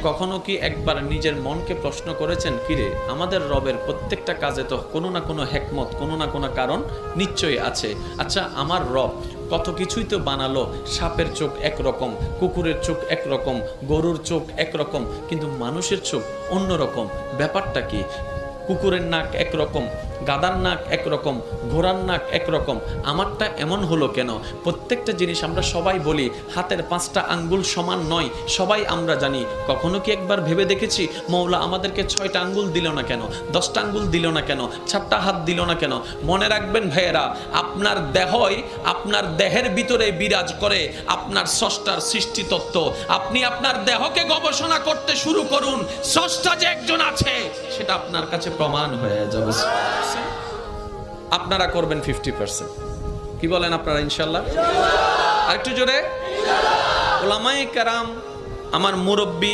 কখনো কি একবার নিজের মনকে প্রশ্ন করেছেন, কিরে আমাদের রবের প্রত্যেকটা কাজে তো কোনো না কোনো হেকমত, কোনো না কোনো কারণ নিশ্চয়ই আছে। আচ্ছা, আমার রব কত কিছুই তো বানালো, সাপের চোখ একরকম, কুকুরের চোখ একরকম, গরুর চোখ একরকম, কিন্তু মানুষের চোখ অন্যরকম। ব্যাপারটা কি? কুকুরের নাক একরকম, গাদার নাক একরকম, ঘোড়ার নাক একরকম, আমারটা এমন হলো কেন? প্রত্যেকটা জিনিস আমরা সবাই বলি হাতের 5টা আঙ্গুল সমান নয়, সবাই আমরা জানি। কখনো কি একবার ভেবে দেখেছি মওলা আমাদেরকে 6টা আঙ্গুল দিল না কেন, 10টা আঙ্গুল দিল না কেন, 4টা হাত দিল না কেন? মনে রাখবেন ভাইয়েরা, আপনার দেহই আপনার দেহের ভিতরে বিরাজ করে আপনার স্রষ্টার সৃষ্টি তত্ত্ব। আপনি আপনার দেহকে গবেষণা করতে শুরু করুন, স্রষ্টা যে একজন আছে সেটা আপনার কাছে প্রমাণ হয়ে যাবে। আপনারা করবেন 50%, কি বলেন আপনারা? ইনশাল্লাহ। আরেকটু জোরে। উলামায়ে কেরাম, আমার মুরব্বী